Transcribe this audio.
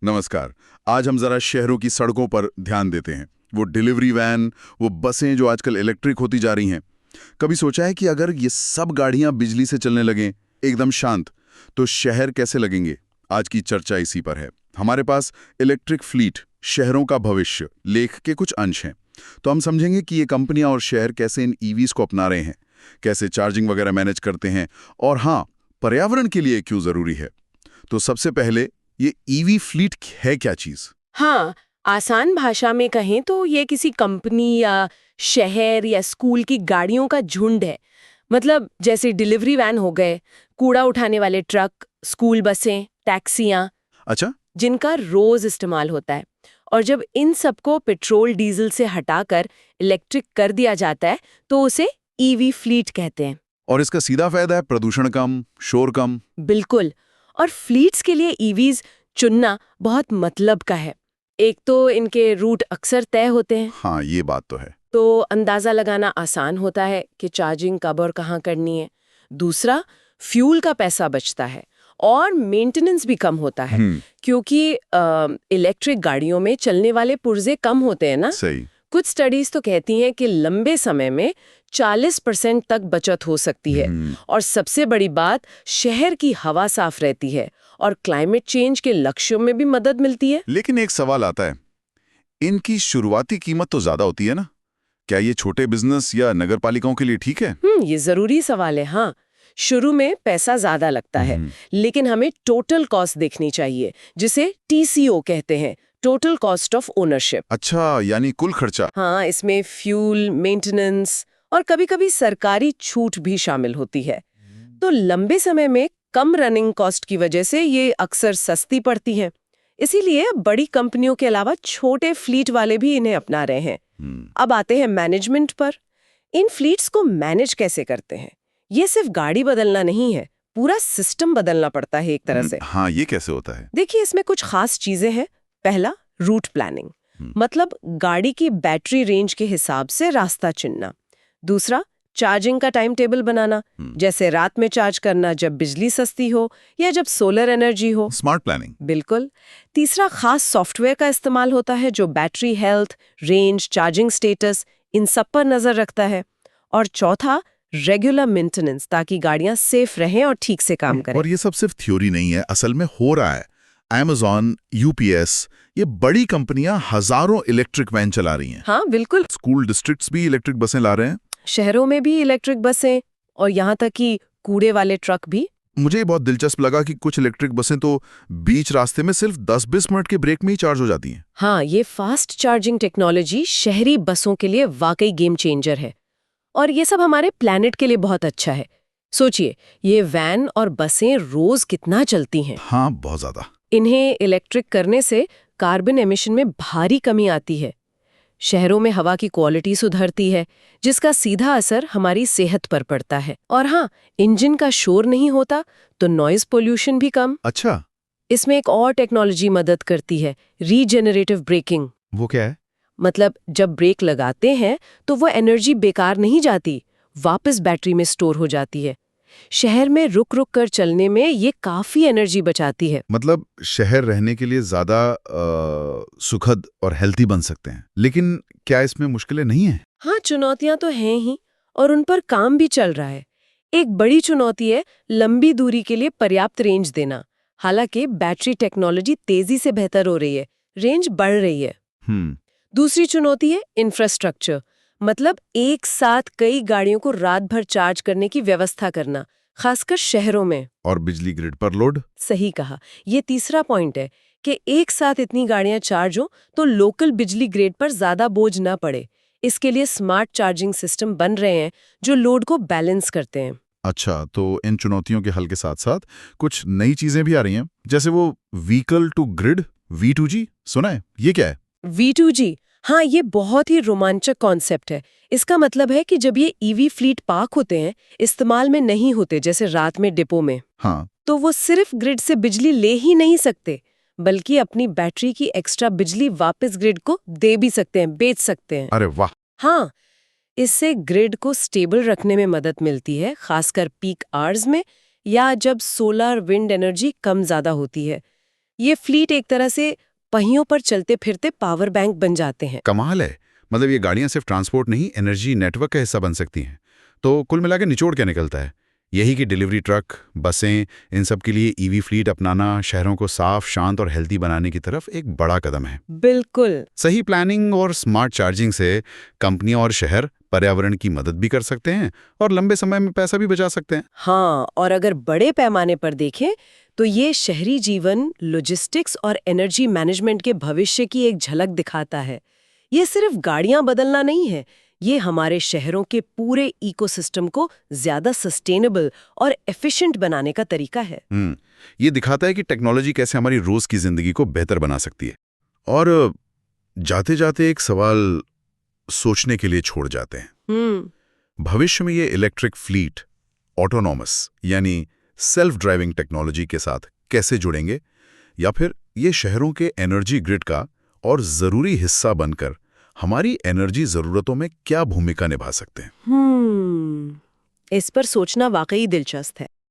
नमस्कार। आज हम जरा शहरों की सड़कों पर ध्यान देते हैं। वो डिलीवरी वैन, वो बसें जो आजकल इलेक्ट्रिक होती जा रही हैं। कभी सोचा है कि अगर ये सब गाड़ियां बिजली से चलने लगें, एकदम शांत, तो शहर कैसे लगेंगे? आज की चर्चा इसी पर है। हमारे पास इलेक्ट्रिक फ्लीट, शहरों का भविष्य लेख के कुछ अंश हैं। तो हम समझेंगे कि ये कंपनियां और शहर कैसे इन ईवीज को अपना रहे हैं, कैसे चार्जिंग वगैरह मैनेज करते हैं, और हाँ, पर्यावरण के लिए क्यों जरूरी है। तो सबसे पहले, ये ईवी फ्लीट है क्या चीज? हाँ, आसान भाषा में कहें तो ये किसी कंपनी या शहर या स्कूल की गाड़ियों का झुंड है। मतलब जैसे डिलीवरी वैन हो गए, कूड़ा उठाने वाले ट्रक, स्कूल बसें, टैक्सियां, अच्छा। जिनका रोज इस्तेमाल होता है। और जब इन सबको पेट्रोल डीजल से हटाकर इलेक्ट्रिक कर दिया जाता है तो उसे ईवी फ्लीट कहते हैं। और इसका सीधा फायदा है प्रदूषण कम, शोर कम। बिल्कुल। और फ्लीट्स के लिए ईवीज चुनना बहुत मतलब का है। एक तो इनके रूट अक्सर तय होते हैं, हाँ, ये बात तो है। तो अंदाजा लगाना आसान होता है कि चार्जिंग कब और कहाँ करनी है। दूसरा, फ्यूल का पैसा बचता है और मेंटेनेंस भी कम होता है, क्योंकि इलेक्ट्रिक गाड़ियों में चलने वाले पुर्जे कम होते हैं ना। सही। कुछ स्टडीज तो कहती हैं कि लंबे समय में 40% तक बचत हो सकती है। और सबसे बड़ी बात, शहर की हवा साफ रहती है और क्लाइमेट चेंज के लक्ष्यों में भी मदद मिलती है। लेकिन एक सवाल आता है, इनकी शुरुआती कीमत तो ज्यादा होती है ना? क्या ये छोटे बिजनेस या नगरपालिकाओं के लिए ठीक है? ये जरूरी सवाल है। हाँ, शुरू में पैसा ज्यादा लगता है, लेकिन हमें टोटल कॉस्ट देखनी चाहिए, जिसे टीसीओ कहते हैं, टोटल कॉस्ट ऑफ ओनरशिप। अच्छा, यानी कुल खर्चा। हाँ, इसमें फ्यूल, मेंटेनेंस और कभी-कभी सरकारी छूट भी शामिल होती है। तो लंबे समय में कम रनिंग कॉस्ट की वजह से ये अक्सर सस्ती पड़ती हैं। इसीलिए बड़ी कंपनियों के अलावा छोटे फ्लीट वाले भी इन्हें अपना रहे हैं। अब आते हैं मैनेजमेंट पर। इन फ्लीट्स को मैनेज कैसे करते हैं? ये सिर्फ गाड़ी बदलना नहीं है, पूरा सिस्टम बदलना पड़ता है एक तरह से। हाँ, ये कैसे होता है? देखिए, इसमें कुछ खास चीजें हैं। पहला, रूट प्लानिंग, मतलब गाड़ी की बैटरी रेंज के हिसाब से रास्ता चुनना। दूसरा, चार्जिंग का टाइम टेबल बनाना, जैसे रात में चार्ज करना जब बिजली सस्ती हो या जब सोलर एनर्जी हो। Smart planning. बिल्कुल। तीसरा, खास सॉफ्टवेयर का इस्तेमाल होता है जो battery health, range, charging status, इन सब पर नजर रखता है। और चौथा, रेगुलर मेंटेनेंस, ताकि गाड़ियां सेफ रहें और ठीक से काम करें। और ये सब सिर्फ थ्योरी नहीं है, असल में हो रहा है। Amazon, यूपीएस, ये बड़ी कंपनियां हजारों इलेक्ट्रिक वैन चला रही हैं। हाँ, बिल्कुल। स्कूल डिस्ट्रिक्ट्स भी इलेक्ट्रिक बसें ला रहे हैं। शहरों में भी इलेक्ट्रिक बसें, और यहाँ तक कि कूड़े वाले ट्रक भी। मुझे ये बहुत दिलचस्प लगा कि कुछ इलेक्ट्रिक बसें तो बीच रास्ते में सिर्फ 10-20 मिनट के ब्रेक में ही चार्ज हो जाती हैं। हाँ, ये फास्ट चार्जिंग टेक्नोलॉजी शहरी बसों के लिए वाकई गेम चेंजर है। और ये सब हमारे प्लैनेट के लिए बहुत अच्छा है। सोचिए, ये वैन और बसें रोज कितना चलती हैं। हाँ, बहुत ज्यादा। इन्हें इलेक्ट्रिक करने से कार्बन एमिशन में भारी कमी आती है। शहरों में हवा की क्वालिटी सुधरती है, जिसका सीधा असर हमारी सेहत पर पड़ता है। और हाँ, इंजन का शोर नहीं होता तो नॉइज पोल्यूशन भी कम। अच्छा। इसमें एक और टेक्नोलॉजी मदद करती है, रीजेनरेटिव ब्रेकिंग। वो क्या है? मतलब जब ब्रेक लगाते हैं तो वो एनर्जी बेकार नहीं जाती, वापस बैटरी में स्टोर हो जाती है। शहर में रुक रुक कर चलने में ये काफी एनर्जी बचाती है। मतलब शहर रहने के लिए ज्यादा सुखद और हेल्थी बन सकते हैं। लेकिन क्या इसमें मुश्किलें नहीं हैं? हाँ, चुनौतियां तो हैं ही, और उन पर काम भी चल रहा है। एक बड़ी चुनौती है लंबी दूरी के लिए पर्याप्त रेंज देना। हालांकि बैटरी टेक्नोलॉजी तेजी से बेहतर हो रही है, रेंज बढ़ रही है। दूसरी चुनौती है इंफ्रास्ट्रक्चर, मतलब एक साथ कई गाड़ियों को रात भर चार्ज करने की व्यवस्था करना, खासकर शहरों में। और बिजली ग्रिड पर लोड। सही कहा। ये तीसरा पॉइंट है कि एक साथ इतनी गाड़ियां चार्ज हो तो लोकल बिजली ग्रिड पर ज्यादा बोझ ना पड़े। इसके लिए स्मार्ट चार्जिंग सिस्टम बन रहे हैं जो लोड को बैलेंस करते हैं। अच्छा, तो इन चुनौतियों के हल के साथ साथ कुछ नई चीजें भी आ रही हैं, जैसे वो व्हीकल टू ग्रिड, V2G, सुना है? ये क्या है? V2G, हाँ, ये बहुत ही रोमांचक कॉन्सेप्ट है। इसका मतलब है कि जब ये ईवी फ्लीट पार्क होते हैं, इस्तेमाल में नहीं होते, जैसे रात में डिपो में, हाँ, तो वो सिर्फ ग्रिड से बिजली ले ही नहीं सकते, बल्कि अपनी बैटरी की एक्स्ट्रा बिजली वापस ग्रिड को दे भी सकते हैं, बेच सकते हैं। अरे वाह। हाँ, इससे ग्रिड को स्टेबल रखने में मदद मिलती है, खासकर पीक आवर्स में या जब सोलर विंड एनर्जी कम ज्यादा होती है। ये फ्लीट एक तरह से पहियों पर चलते फिरते पावर बैंक बन जाते हैं। कमाल है। मतलब ये गाड़ियां सिर्फ ट्रांसपोर्ट नहीं, एनर्जी नेटवर्क का हिस्सा बन सकती हैं। तो कुल मिलाकर निचोड़ क्या निकलता है? यही कि डिलीवरी ट्रक, बसें, इन सब के लिए ईवी फ्लीट अपनाना शहरों को साफ, शांत और हेल्दी बनाने की तरफ एक बड़ा कदम है। बिल्कुल। सही प्लानिंग और स्मार्ट चार्जिंग से कंपनियां और शहर पर्यावरण की मदद भी कर सकते हैं और लंबे समय में पैसा भी बचा सकते हैं। हाँ, और अगर बड़े पैमाने पर देखें तो ये शहरी जीवन, लॉजिस्टिक्स और एनर्जी मैनेजमेंट के भविष्य की एक झलक दिखाता है। ये सिर्फ गाड़ियां बदलना नहीं है, ये हमारे शहरों के पूरे इकोसिस्टम को ज्यादा सस्टेनेबल और एफिशिएंट बनाने का तरीका है। ये दिखाता है कि टेक्नोलॉजी कैसे हमारी रोज की जिंदगी को बेहतर बना सकती है। और जाते जाते एक सवाल सोचने के लिए छोड़ जाते हैं। भविष्य में ये इलेक्ट्रिक फ्लीट ऑटोनॉमस यानी सेल्फ ड्राइविंग टेक्नोलॉजी के साथ कैसे जुड़ेंगे, या फिर ये शहरों के एनर्जी ग्रिड का और जरूरी हिस्सा बनकर हमारी एनर्जी जरूरतों में क्या भूमिका निभा सकते हैं? इस पर सोचना वाकई दिलचस्प है।